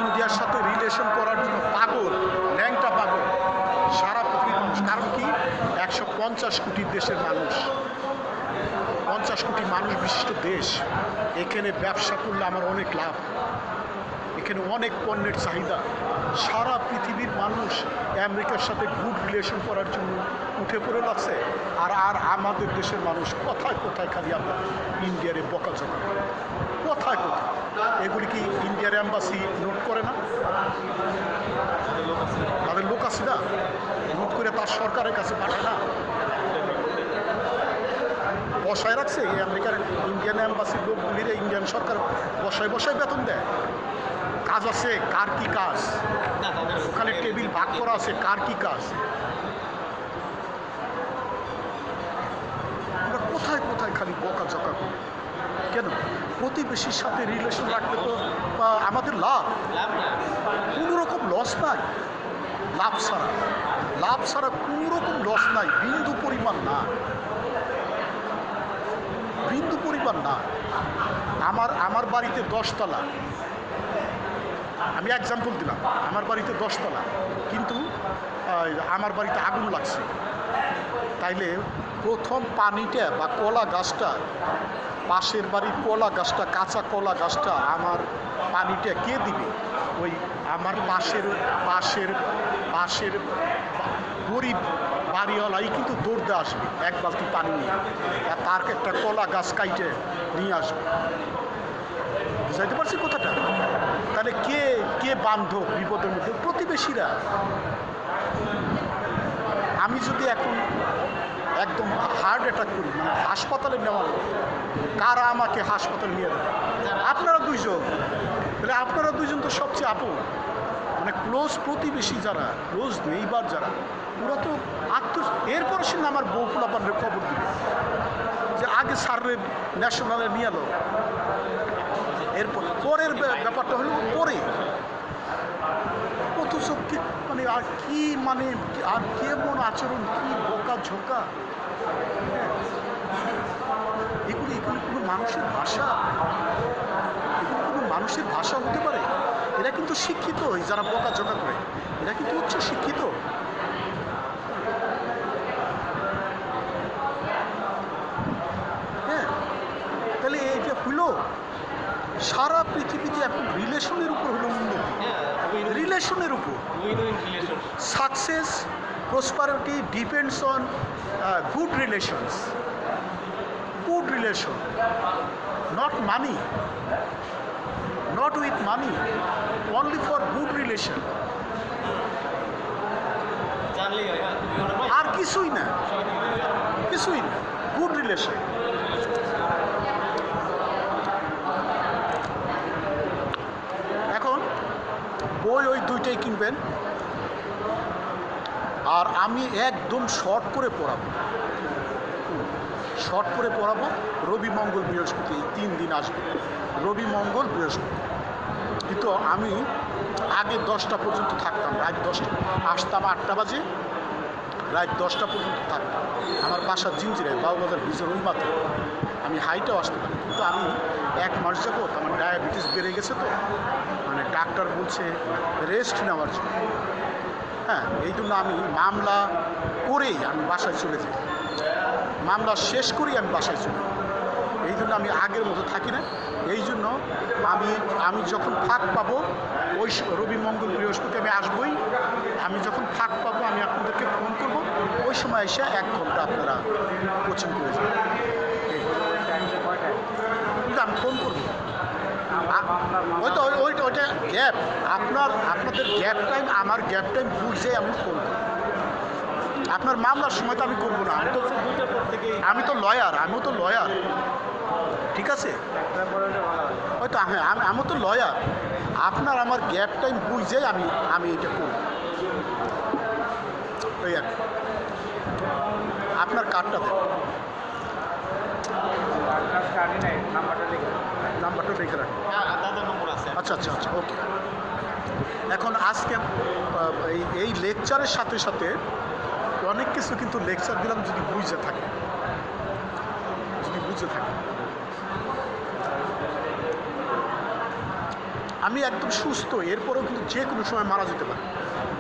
ইন্ডিয়ার সাথে রিলেশন করার জন্য পাগল, ল্যাংটা পাগল সারা পৃথিবীর মানুষ। কারণ কি, 150 কোটি দেশের মানুষ, 50 কোটি মানুষ বিশিষ্ট দেশ। এখানে ব্যবসা করলে আমার অনেক লাভ, এখানে অনেক পণ্যের চাহিদা। সারা পৃথিবীর মানুষ আমেরিকার সাথে গুড রিলেশন করার জন্য উঠে পড়ে লাগছে। আর আমাদের দেশের মানুষ কোথায় কোথায় খালি আমরা ইন্ডিয়ারে বকাঝকা, কোথায় কোথায়। এগুলি কি ইন্ডিয়ার অ্যাম্বাসি নোট করে না? তাদের লোক আছে না, নোট করে তার সরকারের কাছে পাঠায় না, বসায় রাখছে। এই আমেরিকার ইন্ডিয়ান অ্যাম্বাসির লোকগুলির ইন্ডিয়ান সরকার বসায় বসায় বেতন দেয়। কাজ আছে, কার কি কাজ? না তাদের ওখানে টেবিল ভাগ করা আছে, কার কি কাজ? আমরা কোথায় কোথায় খালি বকাঝকা করি কেন? প্রতিবেশীর সাথে রিলেশন রাখলে তো আমাদের লাভ, লাভ না। কোনো রকম লস নাই। লাভ ছাড়া কোনো রকম লস নাই, বিন্দু পরিমাণ না, বিন্দু পরিমাণ না। আমার বাড়িতে 10 তলা, আমি এক্সাম্পল দিলাম, আমার বাড়িতে 10 তলা, কিন্তু আমার বাড়িতে আগুন লাগছে, তাইলে প্রথম পানিটা বা কলা গাছটা, পাশের বাড়ির কলা গাছটা, কাঁচা কলা গাছটা, আমার পানিটা কে দিবে? ওই আমার পাশের গরিব বাড়িওয়ালাই কিন্তু দৌড়তে আসবে এক বালতি পানি নিয়ে, আর তার একটা কলা গাছ কাইটে নিয়ে আসবে। বুঝাইতে পারছি কথাটা? তাহলে কে বান্ধব বিপদের মধ্যে? প্রতিবেশীরা। আমি যদি এখন একদম হার্ট অ্যাটাক করি, মানে হাসপাতালে নেওয়া, কারা আমাকে হাসপাতালে নিয়ে দেবে? আপনারা দুইজন। তাহলে আপনারা দুইজন তো সবচেয়ে আপন, মানে ক্লোজ প্রতিবেশী যারা, ক্লোজ নেইবার যারা, ওরা তো এরপরে সে আমার বউ পোলাপানের খবর দিবে যে আগে স্যারের ন্যাশনালে নিয়ে এলো। এরপর পরের ব্যাপারটা হলো পরে, অথচ মানে আর কি, মানে আর কেমন আচরণ, কি বোকা ঝোঁকা, এগুলি কোনো মানুষের ভাষা? এগুলো কোনো মানুষের ভাষা হতে পারে? এরা কিন্তু শিক্ষিত, যারা বোকা ঝোঁকা করে এরা কিন্তু উচ্চ শিক্ষিত। হ্যাঁ, তাহলে এই যে হইল, সারা পৃথিবীতে এখন রিলেশনের উপর হলো উন্নতি, রিলেশনের উপর। Win-win relation. Success, prosperity depends on good relations, good relation, not money, not with money, only for good relation, জানলেই হয়। হ্যাঁ, আর কিছুই না, কিছুই না, গুড রিলেশন। এখন বই ওই দুইটাই কিনবেন, আর আমি একদম শর্ট করে পড়াবো, রবি মঙ্গল বৃহস্পতি, এই 3 দিন আসবে, রবি মঙ্গল বৃহস্পতি। কিন্তু আমি আগে 10টা পর্যন্ত থাকতাম, রাত 10টা আসতাম, 8টা বাজে, রাত 10টা পর্যন্ত থাকতাম। আমার বাসা জিঞ্জিরায়, বাবুবাজার ব্রিজের ওই মাত্র, আমি হাইটাও আসতে পারি। কিন্তু আমি 1 মাস যাবত আমার ডায়াবেটিস বেড়ে গেছে, তো মানে ডাক্তার বলছে রেস্ট নেওয়ার জন্য। হ্যাঁ, এই জন্য আমি মামলা করেই আমি বাসায় চলে যাই, মামলা শেষ করেই আমি বাসায় চলে যাই। এই জন্য আমি আগের মতো থাকি না। এই জন্য আমি যখন ফাঁক পাবো, ওই রবি মঙ্গল বৃহস্পতি আমি আসবই। আমি যখন ফাঁক পাবো আমি আপনাদেরকে ফোন করব, ওই সময় এসে 1 ঘন্টা আপনারা কোচিং করে যাবেন। কিন্তু আমি ফোন করবো, ওইটা গ্যাপ, আপনাদের গ্যাপ টাইম, আমার গ্যাপ টাইম বুঝে আমি ফোন করবো। আপনার মামলার সময় তো আমি করবো না, আমি তো লয়ার, আমিও তো লয়ার, ঠিক আছে? হয়তো হ্যাঁ, আমি তো লয়ার। আপনার আমার গ্যাপ টাইম বুঝে আমি এটা করব, ওই আর কি। আপনার কার্ডটা দেন, নাম্বারটা লিখে রাখুন। দাদার নম্বর আছে। আচ্ছা, ওকে। এখন আজকে এই লেকচারের সাথে সাথে অনেক কিছু কিন্তু লেকচার দিলাম, যদি বুঝে থাকে, আমি একদম সুস্থ, এরপরেও কিন্তু যে কোনো সময় মারা যেতে পারে।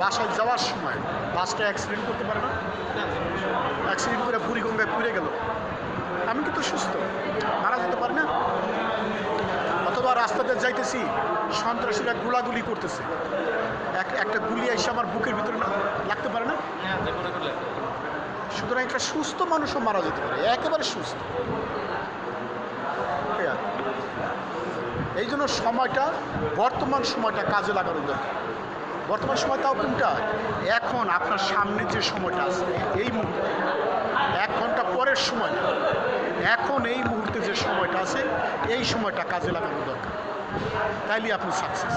বাসায় যাওয়ার সময় বাসটা অ্যাক্সিডেন্ট করতে পারে না? অ্যাক্সিডেন্ট করে বুড়িগঙ্গায় পুড়ে গেল, আমি কিন্তু সুস্থ, মারা যেতে পারি না? অথবা রাস্তাতে যাইতেছি, সন্ত্রাসীরা গোলাগুলি করতেছে, একটা গুলি এসে আমার বুকের ভিতরে লাগতে পারে না? সুতরাং একটা সুস্থ মানুষও মারা যেতে পারে, একেবারে সুস্থ। এই জন্য বর্তমান সময়টা কাজে লাগানো দরকার। বর্তমান সময় তাও কোনটা? এখন আপনার সামনে যে সময়টা আছে এই মুহূর্তে, 1 ঘন্টা পরের সময় না, এখন এই মুহূর্তে যে সময়টা আছে এই সময়টা কাজে লাগানো দরকার, তাইলে আপনি সাকসেস।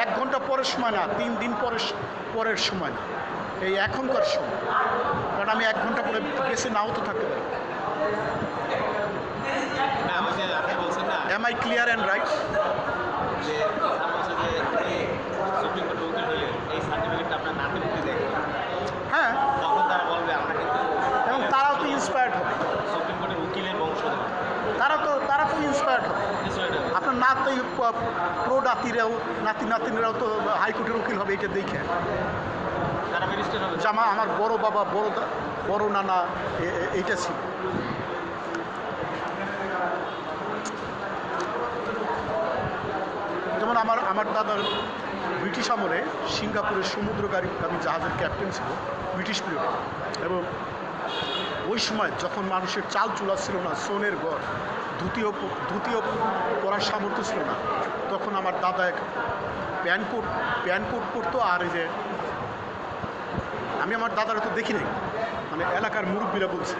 1 ঘন্টা পরের সময় না, 3 দিন পরের সময় না, এই এখনকার সময়। কারণ আমি 1 ঘন্টা পরে বেঁচে নাও তো থাকতে পারি। না ওই যে আপনি বলছেন না am I clear and right? যে স্যার বলছে যে এই সুপ্রিম কোর্টে উকিল হলে এই সার্টিফিকেটটা আপনার নামে দিতে দেয়, হ্যাঁ, তখন তারা বলবে আমরা কিন্তু এবং তারাও তো ইন্সপায়ার্ড হবে, সুপ্রিম কোর্টের উকিলের বংশধর। তারা তো ইন্সপায়ার্ড হবে। কিছু এটা আপনার নাতি নাতিরাও নাতিনেরাও তো হাইকোর্টের উকিল হবে, এটা দেখে। তারা ব্যারিস্টার হবে। জামা আমার বড় বাবা বড় নানা এইটা ছিল। যেমন আমার দাদার ব্রিটিশ আমলে সিঙ্গাপুরের সমুদ্রগামী জাহাজের ক্যাপ্টেন ছিল ব্রিটিশ পিরিয়ডে, এবং ওই সময় যখন মানুষের চাল চুলা ছিল না, সোনের ঘর, দ্বিতীয় পরার সামর্থ্য ছিল না, তখন আমার দাদা এক প্যান্ট কোট পরতো। আর এই যে আমি আমার দাদারা তো দেখি নাই, মানে এলাকার মুরব্বীরা বলছে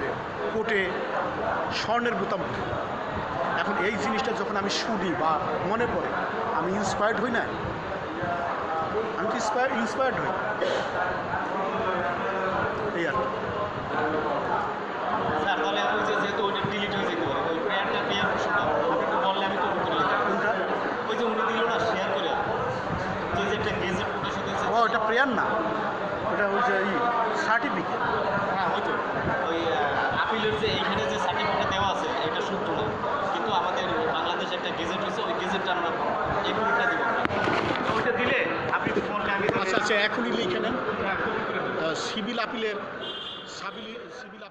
যে কোটে স্বর্ণের বোতাম। এখন এই জিনিসটা যখন আমি শুনি বা মনে পড়ে, আমি ইন্সপায়ার্ড হই না? আমি তো ইন্সপায়ার্ড হই, এই আর কি। স্যার তাহলে ওই যে যেহেতু ওইটা ডিলিট হয়ে যেতে পারে, ওই প্রেয়ার অপশনটা আপনাকে বললে আমি তৈরি করে নিতাম। কোনটা? ওই যে উনি দিল না শেয়ার করে, যে একটা গেজেট প্রকাশিত হয়েছে। ও, ওটা প্রেয়ার না, ওটা ওই যে সার্টিফিকেট। হ্যাঁ হয়তো ওই আপিলের যে এইখানে যে সার্টিফিকেট দেওয়া আছে এটা সূত্র না, কিন্তু আমাদের বাংলাদেশে একটা গেজেট হয়েছে, ওই গেজেটটা আমরা এই কোনটা দিব তো ওইটা দিলে আপনি বললে আমি আচ্ছা, এখনই লিখে নেন কপি করে দেবো। সিভিল আপিলের সিভিল